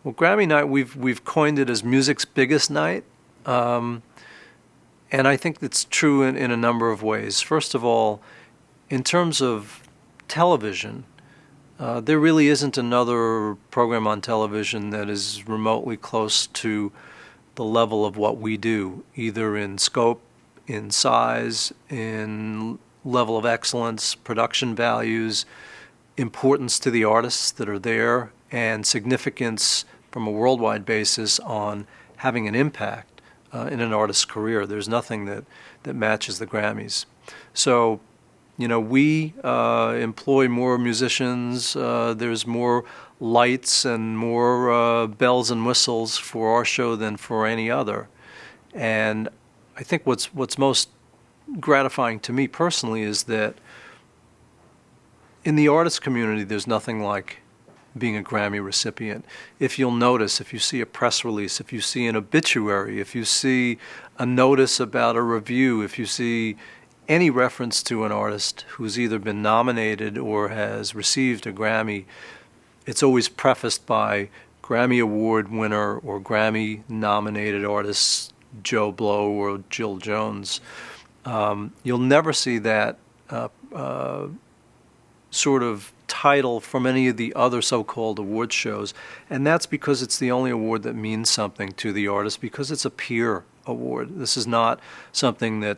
Well, Grammy night, we've coined it as music's biggest night, and I think it's true in a number of ways. First of all, in terms of television, there really isn't another program on television that is remotely close to the level of what we do, either in scope, in size, in level of excellence, production values, importance to the artists that are there, and significance from a worldwide basis on having an impact in an artist's career. There's nothing that matches the Grammys. So, we employ more musicians. There's more lights and more bells and whistles for our show than for any other. And I think what's most gratifying to me personally is that in the artist community, there's nothing like being a Grammy recipient. If you'll notice, if you see a press release, if you see an obituary, if you see a notice about a review, if you see any reference to an artist who's either been nominated or has received a Grammy, it's always prefaced by Grammy Award winner or Grammy nominated artist Joe Blow or Jill Jones. You'll never see that sort of title from any of the other so-called award shows, and that's because it's the only award that means something to the artist, because it's a peer award. This is not something that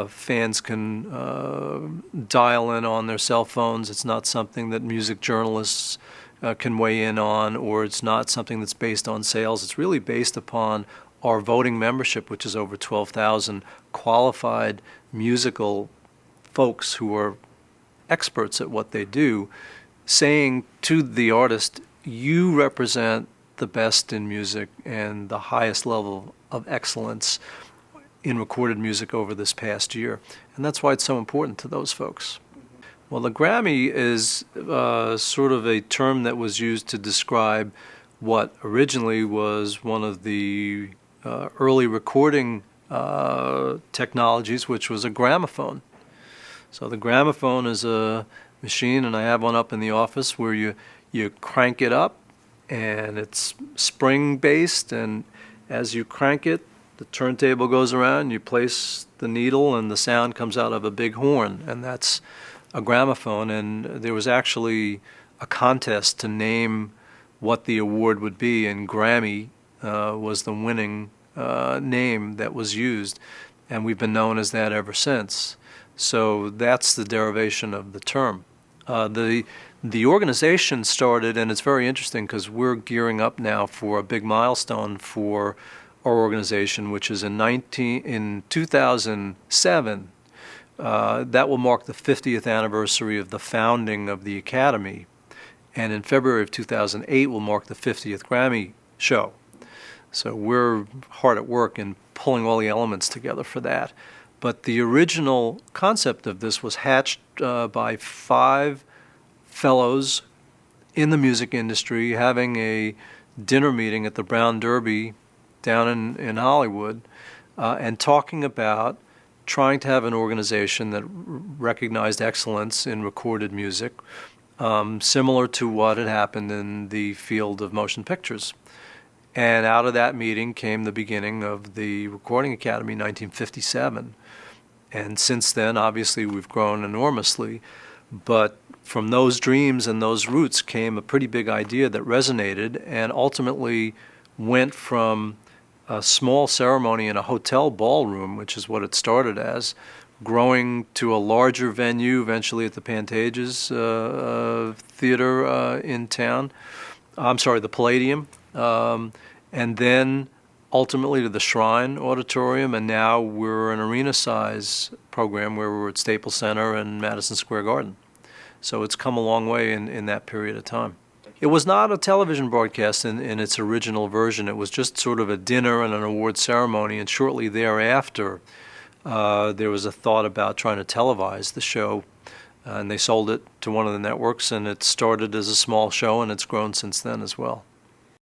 fans can dial in on their cell phones. It's not something that music journalists can weigh in on, or it's not something that's based on sales. It's really based upon our voting membership, which is over 12,000 qualified musical folks who are experts at what they do, saying to the artist, you represent the best in music and the highest level of excellence in recorded music over this past year. And that's why it's so important to those folks. Well, the Grammy is sort of a term that was used to describe what originally was one of the early recording technologies, which was a gramophone. So the gramophone is a machine, and I have one up in the office, where you crank it up, and it's spring-based, and as you crank it, the turntable goes around, you place the needle, and the sound comes out of a big horn, and that's a gramophone. And there was actually a contest to name what the award would be, and Grammy was the winning name that was used, and we've been known as that ever since. So that's the derivation of the term. The organization started, and it's very interesting because we're gearing up now for a big milestone for our organization, which is in 2007. That will mark the 50th anniversary of the founding of the Academy, and in February of 2008 will mark the 50th Grammy show. So we're hard at work in pulling all the elements together for that. But the original concept of this was hatched by 5 fellows in the music industry having a dinner meeting at the Brown Derby down in Hollywood, and talking about trying to have an organization that recognized excellence in recorded music, similar to what had happened in the field of motion pictures. And out of that meeting came the beginning of the Recording Academy in 1957. And since then, obviously, we've grown enormously. But from those dreams and those roots came a pretty big idea that resonated, and ultimately went from a small ceremony in a hotel ballroom, which is what it started as, growing to a larger venue, eventually at the Pantages Theater in town. The Palladium. And then ultimately to the Shrine Auditorium, and now we're an arena-size program where we're at Staples Center and Madison Square Garden. So it's come a long way in that period of time. It was not a television broadcast in its original version. It was just sort of a dinner and an award ceremony, and shortly thereafter there was a thought about trying to televise the show, and they sold it to one of the networks, and it started as a small show, and it's grown since then as well.